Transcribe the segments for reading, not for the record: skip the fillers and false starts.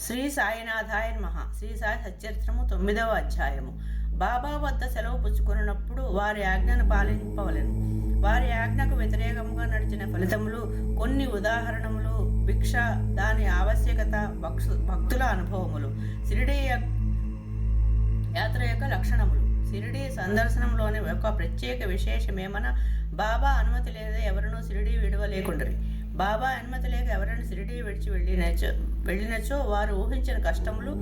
శ్రీ సాయినాథాయ నమః. శ్రీ సాయి సచ్చరిత్రము 9వ అధ్యాయము. బాబా వద్ద సెలవు పుచ్చుకున్నప్పుడు వారి ఆజ్ఞను పాలింపవలెను. వారి ఆజ్ఞకు వ్యతిరేకంగా నడిచిన ఫలితములు కొన్ని ఉదాహరణములు. భిక్ష, దాని ఆవశ్యకత, భక్తుల అనుభవములు, షిరిడీ యాత్ర యొక్క లక్షణములు. షిరిడీ సందర్శనంలోని ఒక ప్రత్యేక విశేషమేమన బాబా అనుమతి లేదా ఎవరినూ షిరిడీ విడవలేకుండరి. బాబా అనుమతి లేక ఎవరైనా షిరిడీ విడిచి వెళ్ళినచో వారు ఊహించిన కష్టములు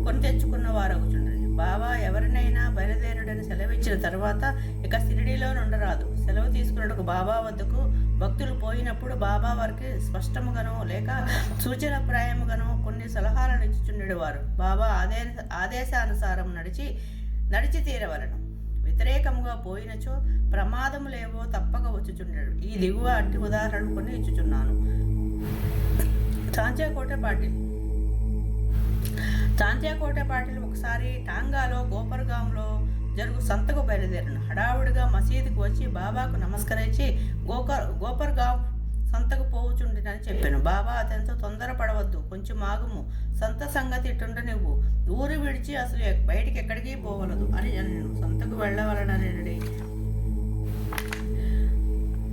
కొని తెచ్చుకున్న వారు అవుతుండ్రి. బాబా ఎవరినైనా బయలుదేరుడని సెలవిచ్చిన తర్వాత ఇక షిరిడీలో నుండరాదు. సెలవు తీసుకున్నట్టుకు బాబా వద్దకు భక్తులు పోయినప్పుడు బాబా వారికి స్పష్టముగానో లేక సూచనప్రాయముగానో కొన్ని సలహాలను ఇచ్చుచుండేవారు. బాబా ఆదేశానుసారం నడిచి తీరవలను. వ్యతిరేకముగా పోయినచో ప్రమాదములేవో తప్పక వచ్చుచుండడు. ఈ దిగువ అట్టి ఉదాహరణ కొన్ని ఇచ్చుచున్నాను. చాంత్యాకోట పాటిల్ ఒకసారి టాంగాలో గోపర్గాంలో జరుగు సంతకు బయలుదేరను. హడావుడిగా మసీదుకు వచ్చి బాబాకు నమస్కరించి గోపర్గాం సంతకు పోవుచుండినని చెప్పాను. బాబా అతనితో తొందరపడవద్దు, కొంచెం ఆగుము, సంత సంగతి ఇటుండ నువ్వు ఊరు విడిచి అసలు బయటికి ఎక్కడికి పోవలదు అని నేను సంతకు వెళ్ళవలనని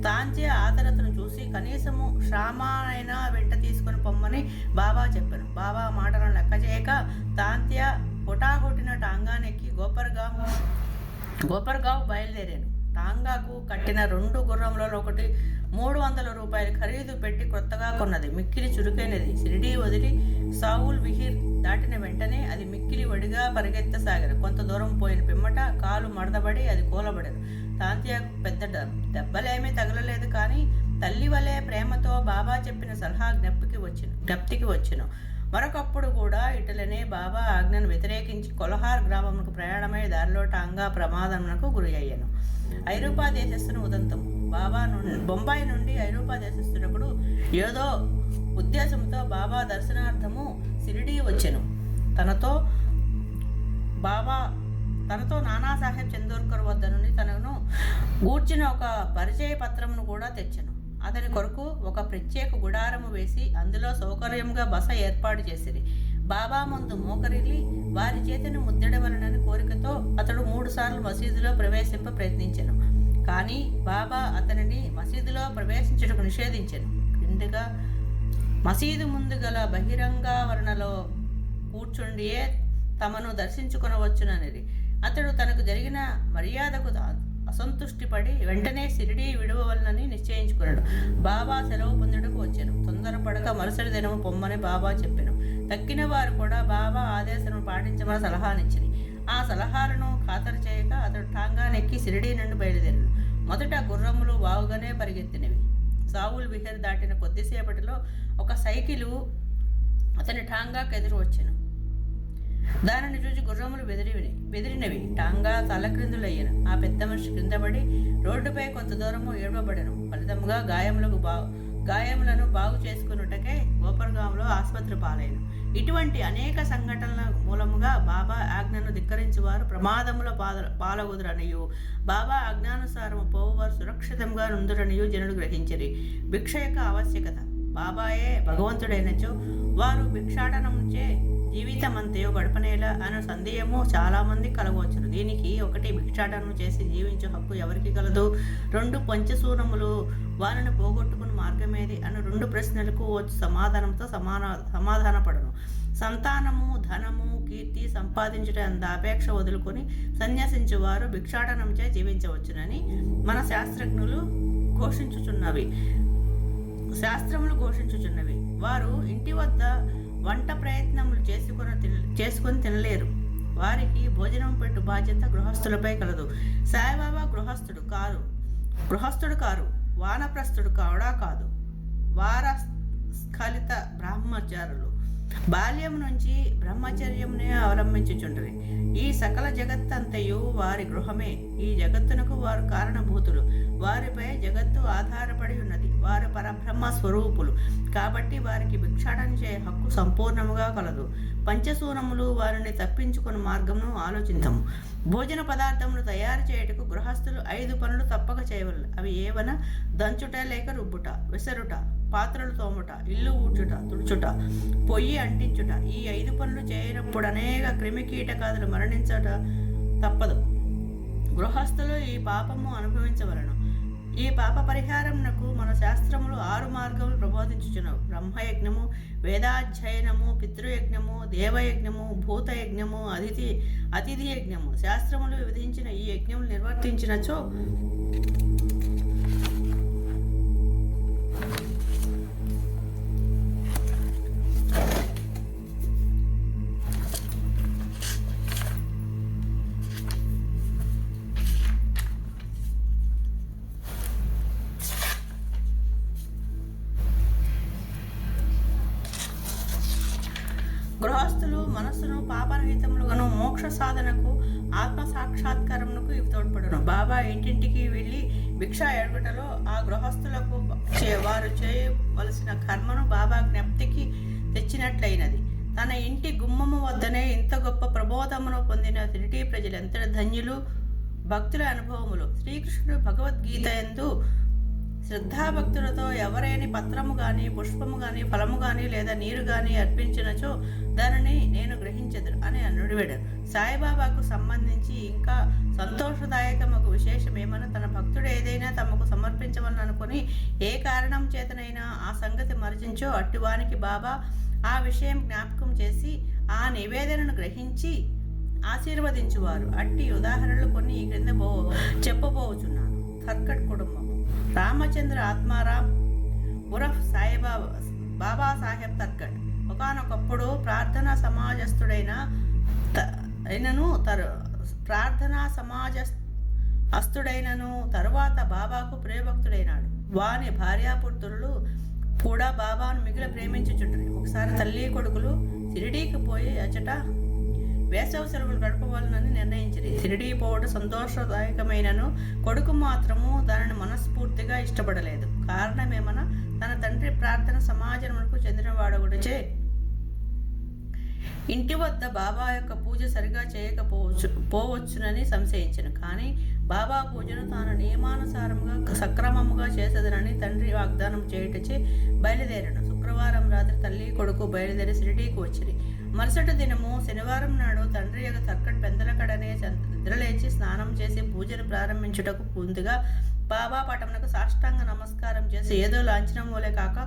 తాంచే ఆతరతను చూసి కనీసము శ్రామానైనా వెంట తీసుకుని పొమ్మని బాబా చెప్పాను. బాబా మాటలను లెక్క చేయక తాంత్య హుటాహుటిన టాంగానెక్కి గోపర్గావ్ బయలుదేరాను. టాంగాకు కట్టిన 2 గుర్రములలో ఒకటి 300 రూపాయలు ఖరీదు పెట్టి కొత్తగా కొన్నది. మిక్కిలి చురుకైనది. షిరిడీ వదిలి సావుల్ విహిర్ దాటిన వెంటనే అది మిక్కిలి వడిగా పరిగెత్తసాగారు. కొంత దూరం పోయిన పిమ్మట కాలు మడదబడి అది కూలబడను. తాంత్యకు పెద్ద దెబ్బలేమీ తగలలేదు, కానీ తల్లి వలె ప్రేమతో బాబా చెప్పిన సలహా జ్ఞప్తికి వచ్చెను. మరొకప్పుడు కూడా ఇటులనే బాబా ఆజ్ఞను వ్యతిరేకించి కొలహార్ గ్రామమునకు ప్రయాణమై దారిలో టాంగా ప్రమాదమునకు గురి అయ్యాను. ఐరోపా దేశస్థుని ఉదంతం. బాబా బొంబాయి నుండి ఐరోపా దేశస్థుడకుడు ఏదో ఉద్దేశంతో బాబా దర్శనార్థము షిరిడీ వచ్చెను. తనతో నానాసాహెబ్ చందోర్కర్ వద్ద నుండి తనను గూర్చిన ఒక పరిచయ పత్రమును కూడా తెచ్చెను. అతని కొరకు ఒక ప్రత్యేక గుడారము వేసి అందులో సౌకర్యంగా బస ఏర్పాటు చేసిరి. బాబా ముందు మోకరిల్లి వారి చేతిని ముద్దెడవలనని కోరికతో అతడు 3 సార్లు మసీదులో ప్రవేశింప ప్రయత్నించెను. కానీ బాబా అతనిని మసీదులో ప్రవేశించుటకు నిషేధించెను. క్రిందగా మసీదు ముందు గల బహిరంగావరణలో కూర్చుండియే తమను దర్శించుకొనవచ్చుననిది. అతడు తనకు జరిగిన మర్యాదకు అసంతుష్టిపడి వెంటనే షిరిడీ విడవలనని నిశ్చయించుకున్నాడు. బాబా సెలవు పొందుటకు వచ్చాను. తొందరపడక మరుసటి దినము పొమ్మని బాబా చెప్పాను. తక్కిన వారు కూడా బాబా ఆదేశాలను పాటించమని సలహానిచ్చింది. ఆ సలహాలను ఖాతరు చేయక అతడు టాంగానెక్కి షిరిడీ నుండి బయలుదేరాడు. మొదట గుర్రములు బావుగానే పరిగెత్తినవి. సావుల్ విహర్ దాటిన కొద్దిసేపటిలో ఒక సైకిలు అతని టాంగాకు ఎదురు వచ్చాను. దానిని చూసి గుర్రములు బెదిరినవి. టాంగా తలక్రిందులయ్యను. ఆ పెద్ద మనిషి క్రిందపడి రోడ్డుపై కొంత దూరము ఏడవబడను. ఫలితముగా గాయములను బాగు చేసుకున్నటకే గోపర్గాంలో ఆసుపత్రి పాలైన. ఇటువంటి అనేక సంఘటనల మూలముగా బాబా ఆజ్ఞను ధిక్కరించువారు ప్రమాదముల పాలగుదురనియు బాబా ఆజ్ఞానుసారము పోవారు సురక్షితంగా నుందురనియు జనులు గ్రహించిరి. భిక్ష యొక్క ఆవశ్యకత. బాబాయే భగవంతుడైనచో వారు భిక్షాటనంచే జీవితమంతయో గడపనేలా అనే సందేహము చాలామంది కలగవచ్చును. దీనికి 1 భిక్షాటనం చేసి జీవించే హక్కు ఎవరికి కలదు? 2 పంచశూరములు వారిని పోగొట్టుకుని మార్గమేది అన్న 2 ప్రశ్నలకు సమాధానంతో సమాధానపడను. సంతానము, ధనము, కీర్తి సంపాదించుట అంత అపేక్ష వదులుకొని సన్యాసించేవారు భిక్షాటనంచే జీవించవచ్చునని మన శాస్త్రములు ఘోషించుచున్నవి. వారు ఇంటి వద్ద వంట ప్రయత్నములు చేసుకొని తినలేరు. వారికి భోజనం పెట్టు బాధ్యత గృహస్థులపై కలదు. సాయిబాబా గృహస్థుడు కారు, వానప్రస్థుడు కావడా కాదు. వారస్ఖలిత బ్రహ్మచారులు బాల్యం నుంచి బ్రహ్మచర్యంనే అవలంబించుచుండ్రి. ఈ సకల జగత్తంతయు వారి గృహమే. ఈ జగత్తునకు వారు కారణభూతులు. వారిపై జగత్తు ఆధారపడి ఉన్నది. వారు పరబ్రహ్మ స్వరూపులు కాబట్టి వారికి భిక్షాటన చేయ హక్కు సంపూర్ణముగా కలదు. పంచశూనములు వారిని తప్పించుకుని మార్గమును ఆలోచించము. భోజన పదార్థములు తయారు చేయుటకు గృహస్థులు 5 పనులు తప్పక చేయవలెను. అవి ఏవన దంచుట లేక రుబ్బుట, విసరుట, పాత్రలు తోముట, ఇల్లు ఊడ్చుట, తుడుచుట, పొయ్యి అంటించుట. ఈ 5 పనులు చేయనప్పుడు అనేక క్రిమికీటకాదులు మరణించట తప్పదు. గృహస్థులు ఈ పాపము అనుభవించవలను. ఈ పాప పరిహారమునకు మన శాస్త్రములు 6 మార్గములు ప్రబోధించుచున్నవి. బ్రహ్మయజ్ఞము, వేదాధ్యయనము, పితృయజ్ఞము, దేవయజ్ఞము, భూతయజ్ఞము, అతిథి యజ్ఞము. శాస్త్రములు విధించిన ఈ యజ్ఞములు నిర్వర్తించినచో గృహస్థులు మనస్సును పాపరహితములుగాను మోక్ష సాధనకు ఆత్మ సాక్షాత్కారమునకు ఇవి తోడ్పడును. బాబా ఇంటింటికి వెళ్ళి భిక్ష ఎడుగుటలో ఆ గృహస్థులకు వారు చేయవలసిన కర్మను బాబా జ్ఞప్తికి తెచ్చినట్లయినది. తన ఇంటి గుమ్మము వద్దనే ఇంత గొప్ప ప్రబోధమును పొందిన షిరిడీ ప్రజలు ఎంతటి ధన్యులు. భక్తుల అనుభవములు. శ్రీకృష్ణుడు భగవద్గీత యందు శ్రద్ధాభక్తులతో ఎవరైనా పత్రము కానీ, పుష్పము కానీ, ఫలము కానీ లేదా నీరు కానీ అర్పించినచో దానిని నేను గ్రహించదును అని అనుడివాడు. సాయిబాబాకు సంబంధించి ఇంకా సంతోషదాయకమకు విశేషం ఏమన్నా, తన భక్తుడు ఏదైనా తమకు సమర్పించవలని అనుకుని ఏ కారణం చేతనైనా ఆ సంగతి మరచించో అట్టివానికి బాబా ఆ విషయం జ్ఞాపకం చేసి ఆ నివేదనను గ్రహించి ఆశీర్వదించువారు. అట్టి ఉదాహరణలు కొన్ని ఈ క్రింద చెప్పబోచున్నాను. కర్కట్ కుటుంబం. రామచంద్ర ఆత్మారాం ఉరఫ్ సాయిబాబా బాబా సాహెబ్ తర్కట్ ఒకానొకప్పుడు ప్రార్థనా సమాజస్థుడైనను తరువాత బాబాకు ప్రియభక్తుడైనాడు. వాని భార్యాపుత్రులు కూడా బాబాను మిగిలి ప్రేమించుచుంటారు. ఒకసారి తల్లి కొడుకులు షిరిడీకి పోయి అచట వేసవి సెలవులు గడపవాలని నిర్ణయించింది. షిరిడీ పోవడం సంతోషదాయకమైనను కొడుకు మాత్రము దానిని మనస్ఫూర్తిగా ఇష్టపడలేదు. కారణమేమన్నా, తన తండ్రి ప్రార్థన సమాజమునకు చెందినవాడొకటిచే ఇంటి వద్ద బాబా యొక్క పూజ సరిగా పోవచ్చునని సంశయించను. కానీ బాబా పూజను తాను నియమానుసారముగా సక్రమముగా చేసేదనని తండ్రి వాగ్దానం చేయుటచే బయలుదేరను. శుక్రవారం రాత్రి తల్లి కొడుకు బయలుదేరి షిరిడీకి వచ్చింది. మరుసటి దినము శనివారం నాడు తండ్రి యొక్క తర్కట్ పెందలకడనే నిద్రలేచి స్నానం చేసి పూజను ప్రారంభించుటకు ముందుగా బాబా పటమునకు సాష్టాంగ నమస్కారం చేసి ఏదో లాంఛనం వలె కాక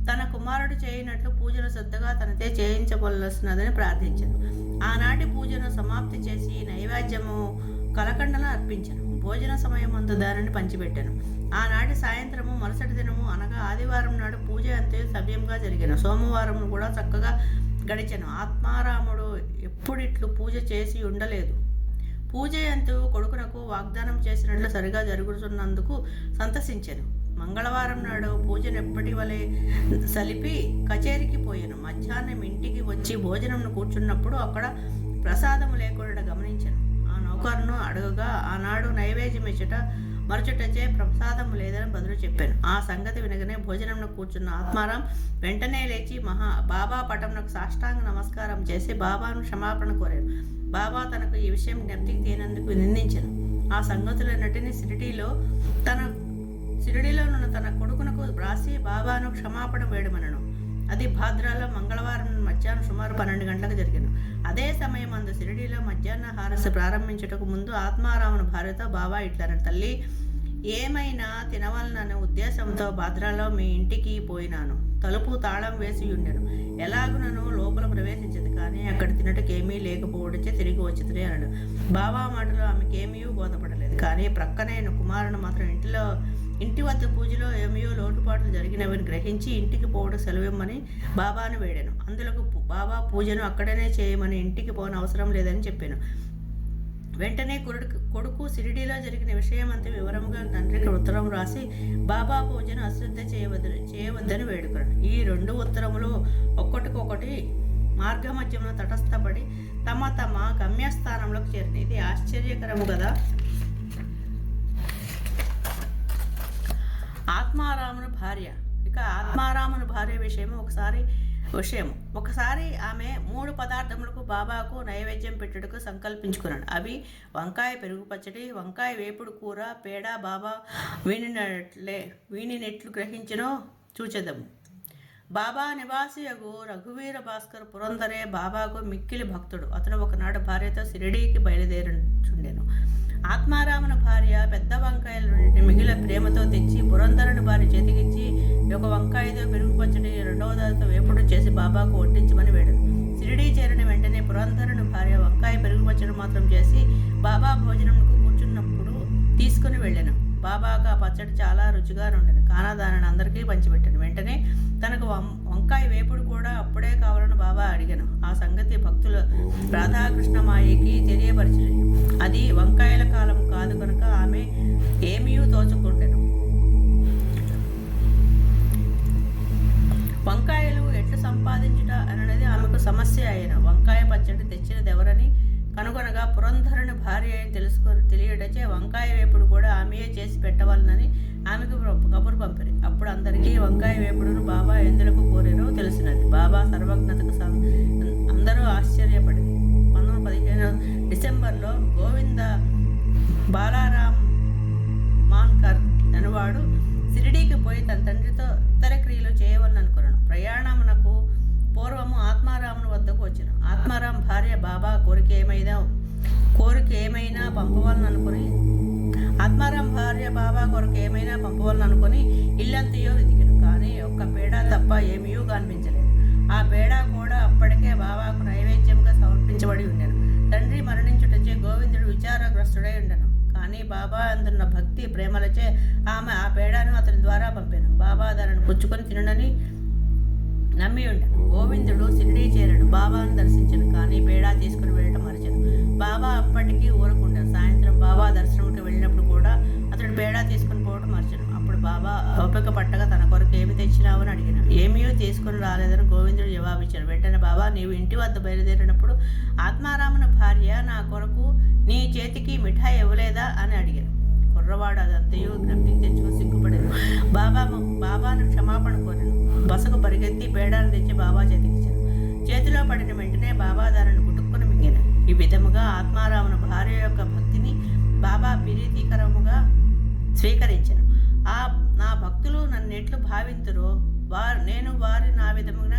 తన కుమారుడు చేయనట్లు పూజను శ్రద్ధగా తనతే చేయించవలసినదని ప్రార్థించను. ఆనాటి పూజను సమాప్తి చేసి నైవేద్యము కలకండలను అర్పించను. భోజన సమయమందు దానిని పంచిపెట్టాను. ఆనాటి సాయంత్రము మరుసటి దినము అనగా ఆదివారం నాడు పూజ అంతే సవ్యంగా జరిగాను. సోమవారం కూడా చక్కగా గడిచెను. ఆత్మారాముడు ఎప్పుడిట్లు పూజ చేసి ఉండలేదు. పూజ అంతు కొడుకునకు వాగ్దానం చేసినట్లు సరిగా జరుగుతున్నందుకు సంతసించెను. మంగళవారం నాడు పూజను ఎప్పటి వలె సలిపి కచేరికి పోయాను. మధ్యాహ్నం ఇంటికి వచ్చి భోజనంను కూర్చున్నప్పుడు అక్కడ ప్రసాదము లేకుండా గమనించాను. ఆ నౌకరును అడగగా ఆనాడు నైవేద్యం ఇచ్చట మరుచుటచే ప్రసాదం లేదని బదులు చెప్పాను. ఆ సంగతి వినగానే భోజనంలో కూర్చున్న ఆత్మారాం వెంటనే లేచి బాబా పటంకు సాష్టాంగ నమస్కారం చేసి బాబాను క్షమాపణ కోరాడు. బాబా తనకు ఈ విషయం జ్ఞప్తికి తేనందుకు నిందించాను. ఆ సంగతులన్నిటినీ షిరిడీలో ఉన్న తన కొడుకునకు వ్రాసి బాబాను క్షమాపణ వేయమనను. అది భాద్రాలో మంగళవారం మధ్యాహ్నం సుమారు 12 గంటలకు జరిగాను. అదే సమయం అందు షిరిడీలో మధ్యాహ్న హారస ప్రారంభించుటకు ముందు ఆత్మారాముని భార్యతో బాబా ఇట్లన్నాడు: తల్లి, ఏమైనా తినవలననే ఉద్దేశంతో భాద్రాలో మీ ఇంటికి పోయినాను. తలుపు తాళం వేసి ఉండెను. ఎలాగునను లోపల ప్రవేశించింది, కానీ అక్కడ తినటకేమీ లేకపోవడంచే తిరిగి వచ్చింది అన్నాడు. బాబా మాటలో ఆమెకేమీ బోధపడలేదు. కానీ ప్రక్కనే కుమారుడు మాత్రం ఇంటి వద్ద పూజలో ఏమయో లోటుపాట్లు జరిగినవని గ్రహించి ఇంటికి పోవడం సెలవిమ్మని బాబాను వేడాను. అందులకు బాబా పూజను అక్కడనే చేయమని ఇంటికి పోని అవసరం లేదని చెప్పాను. వెంటనే కొడుకు షిరిడీలో జరిగిన విషయమంతా వివరంగా తండ్రికి ఉత్తరం రాసి బాబా పూజను అశ్రద్ధ చేయవద్దని వేడుకున్నాడు. ఈ 2 ఉత్తరములు ఒక్కొక్కటి మార్గమధ్యమున తటస్థపడి తమ గమ్యస్థానంలోకి చేరిన. ఇది ఆశ్చర్యకరము కదా. ఆత్మారాముని భార్య. ఇక ఆత్మారాముని భార్య ఒకసారి ఆమె 3 పదార్థములకు బాబాకు నైవేద్యం పెట్టుటకు సంకల్పించుకున్నాడు. అవి వంకాయ పెరుగు పచ్చడి, వంకాయ వేపుడు కూర, పేడ. బాబా వీనినెట్లు గ్రహించినో చూచెదము. బాబా నివాసియగు రఘువీర భాస్కర్ పురందరే బాబాకు మిక్కిలి భక్తుడు. అతను ఒకనాడు భార్యతో షిరిడీకి బయలుదేరుచుండెను. ఆత్మారాముని భార్య పెద్ద వంకాయల నుండి మిగిలిన ప్రేమతో తెచ్చి పురందరుని భార్య చేతికిచ్చి, ఒక వంకాయతో పెరుగు పచ్చడి, 2వ దానితో వేపుడు చేసి బాబాకు వడ్డించమని వేడను. షిరిడీ చేరిన వెంటనే పురందరుని భార్య వంకాయ పెరుగు పచ్చడి మాత్రం చేసి బాబా భోజనంకు కూర్చున్నప్పుడు తీసుకుని వెళ్ళాను. బాబాకు ఆ పచ్చడి చాలా రుచిగా ఉండేది కాన దానిని అందరికీ పంచిపెట్టాను. వెంటనే తనకు వంకాయ వేపుడు కూడా అప్పుడే కావాలని బాబా అడిగాను. ఆ సంగతి భక్తులు రాధాకృష్ణమాయికి తెలియపరిచింది. అది వంకాయల కాలం కాదు కనుక ఆమె ఏమీ తోచుకుండెను. వంకాయలు ఎట్లు సంపాదించుట అనేది ఆమెకు సమస్య అయిన. వంకాయ పచ్చడి తెచ్చినదెవరని కనుగొనగా పురంధరుని భార్య అని తెలియటచే వంకాయ వేపుడు కూడా ఆమెయే చేసి పెట్టవాలనని ఆమెకు కబురు పంపిరి. అప్పుడు అందరికీ వంకాయ వేపుడును బాబా ఎందులకు కోరేనో తెలిసినది. బాబా సర్వజ్ఞతకు అందరూ ఆశ్చర్యపడింది. 1915 డిసెంబర్లో గోవింద బాలారాం మాన్కర్ అనేవాడు షిరిడీకి పోయి తన తండ్రితో ఇతర క్రియలు చేయవలననుకున్నాడు. ప్రయాణమునకు పూర్వము ఆత్మారాముని వద్దకు వచ్చాను. ఆత్మారాం భార్య బాబా కోరిక ఏమైనా పంపవాలనుకుని ఇల్లంతయో వెతికాను. కానీ ఒక్క పేడ తప్ప ఏమీ కనిపించలేదు. ఆ పేడ కూడా అప్పటికే బాబాకు నైవేద్యంగా సమర్పించబడి ఉండెను. తండ్రి మరణించుటచే గోవిందుడు విచారగ్రస్తుడై ఉండెను. కానీ బాబా అందున్న భక్తి ప్రేమలచే ఆమె ఆ పేడను అతని ద్వారా పంపాను. బాబా దానిని పుచ్చుకొని తినడని నమ్మి ఉండను. గోవిందుడు షిరిడీ చేరాడు. బాబాను దర్శించను. కానీ పేడా తీసుకుని వెళ్ళటం మరచను. బాబా అప్పటికీ ఊరకుండాను. సాయంత్రం బాబా దర్శనంకి వెళ్ళినప్పుడు కూడా అతడు పేడా తీసుకుని పోవడం మరచను. అప్పుడు బాబా ఓపిక పట్టగా తన కొరకు ఏమి తెచ్చినావని అడిగిన. ఏమీ తీసుకుని రాలేదని గోవిందుడు జవాబిచ్చాడు. వెంటనే బాబా, నీవు ఇంటి వద్ద బయలుదేరినప్పుడు ఆత్మారాముని భార్య నా కొరకు నీ చేతికి మిఠాయి ఇవ్వలేదా అని అడిగాను. కుర్రవాడు అదంతయు జ్ఞప్తికి తెచ్చుకుని సిగ్గుపడాను. బాబాను క్షమాపణ కోరాను. బసకు పరిగెత్తి పేడాను తెచ్చి బాబా చేతికిచ్చాను. చేతిలో పడిన వెంటనే బాబా దానిని గుట్టుకుని మింగాను. ఈ విధముగా ఆత్మారాముని భార్య యొక్క భక్తిని బాబా ప్రీతికరముగా స్వీకరించాను. నా భక్తులు నన్ను ఎట్లు భావింతురో నేను వారి నా విధముగా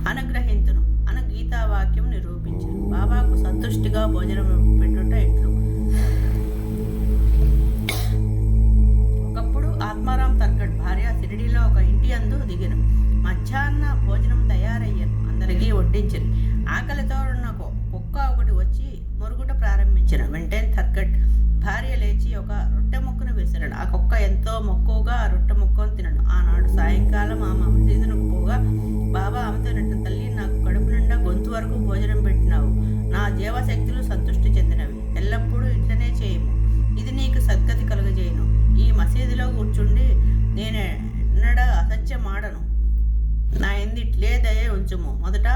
అనుగ్రహించును అని గీతావాక్యం నిరూపించాను. బాబాకు సంతుష్టిగా భోజనం పెట్టుట ఎట్లు. ఒకప్పుడు ఆత్మారాం తర్గడ్ భార్య షిరిడీలో ఒక ఇంటి అందు దిగిన. మధ్యాహ్న భోజనం తయారయ్యాను. అందరికీ వడ్డించను. ఆకలితో ఉన్న కుక్క ఒకటి వచ్చి మొరుగుట ప్రారంభించిన. వెంటనే తర్గడ్ భార్య లేచి ఒక రొట్టె ముక్కను విసిరాడు. ఆ కుక్క ఎంతో మక్కువగా ఆ రొట్టె ముక్కను తినడు. ఆనాడు సాయంకాలం ఆమె మసీదునకు పోగా బాబా ఆమెతో నెట్టిన, తల్లి, నాకు కడుపు నిండా గొంతు వరకు భోజనం పెట్టినావు. నా జీవశక్తులు సంతృష్టి చెందినవి. ఎల్లప్పుడూ ఇట్లనే చేయము. ఇది నీకు సద్గతి కలుగజేయను. ఈ మసీదులో కూర్చుండి నేనెన్నడ అసత్యం ఆడను. నా ఎందు ఇట్లే దయ ఉంచుము. మొదట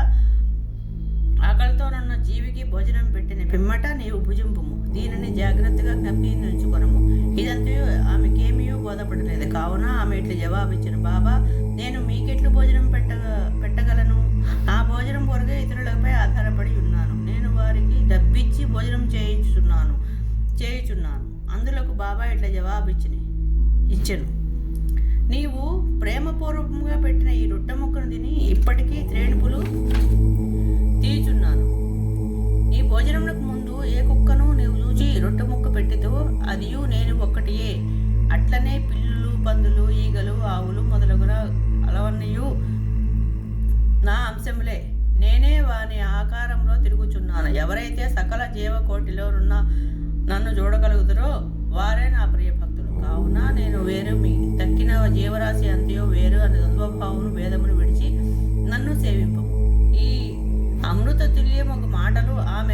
ఆకలితో నన్న జీవికి భోజనం పెట్టిన పిమ్మట నీవు భుజింపుము. దీనిని జాగ్రత్తగా జ్ఞప్తి ఉంచుకొనము. ఇదంతా ఆమెకేమీ బోధపడలేదు. కావున ఆమె ఇట్లు జవాబిచ్చిన, బాబా, నేను మీకెట్లు భోజనం పెట్టగలను? నా భోజనం కొరకే ఇతరులపై ఆధారపడి ఉన్నాను. నేను వారికి డబ్బిచ్చి భోజనం చేయుచున్నాను. అందులోకి బాబా ఇట్లా ఇచ్చెను, నీవు ప్రేమపూర్వకంగా పెట్టిన ఈ రొట్టె ముక్కను తిని ఇప్పటికీ త్రేణుపులు తీయుచున్నాను. ఈ భోజనమునకు ముందు ఏ కుక్కను నీవు చూచి రొట్టె ముక్క పెట్టితో అదియు నేను ఒక్కటియే. అట్లనే పిల్లులు, పందులు, ఈగలు, ఆవులు మొదలగున అలవన్నయు నా అంశములే. నేనే వాని ఆకారంలో తిరుగుచున్నాను. ఎవరైతే సకల జీవకోటిలో నన్ను చూడగలుగుతారో వారే నా ప్రియ భక్తులు. కావున నేను వేరు, మీ తక్కిన జీవరాశి అంతయో వేరు అనే ద్వంద్వభావమును భేదమును విడిచి నన్ను సేవింపు. ఈ అమృత తుల్యమొక మాటలు ఆమె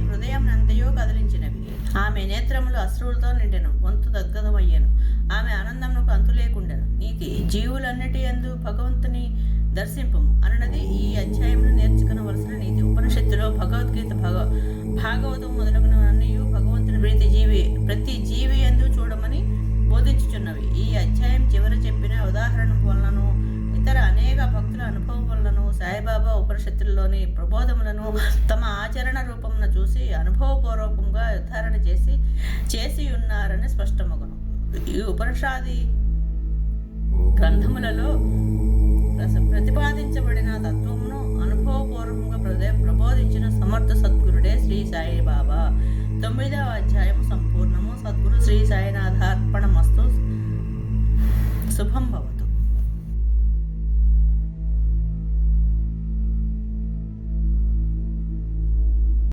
హృదయమునంతయో కదిలించినవి. ఆమె నేత్రములు అశ్రువులతో నిండెను. గొంతు గద్గదమయ్యాను. ఆమె ఆనందమునకు అంతు లేకుండెను. నీకు జీవులన్నిటి యందు భగవంతుని దర్శింపము అన్నది ఈ అధ్యాయంలో నేర్చుకునవలసిన నీతి. ఉపనిషత్తులో భగవద్గీత, భాగవతం మొదలగునవన్నీ భగవంతుని ప్రతి జీవి ఉపనిషత్తుల్లోని ప్రబోధములను తమ ఆచరణ రూపమున చూసి అనుభవపూర్వకంగా నిర్ధారణ చేసి ఉన్నారని స్పష్టమగును. ఈ ఉపనిషాది గ్రంథములలో ప్రతిపాదించబడిన తత్వమును అనుభవపూర్వకంగా ప్రబోధించిన సమర్థ సద్గురుడే శ్రీ సాయిబాబా. 9వ అధ్యాయము సంపూర్ణము. సద్గురు శ్రీ సాయినాథార్పణమస్తు. శుభం భవతు.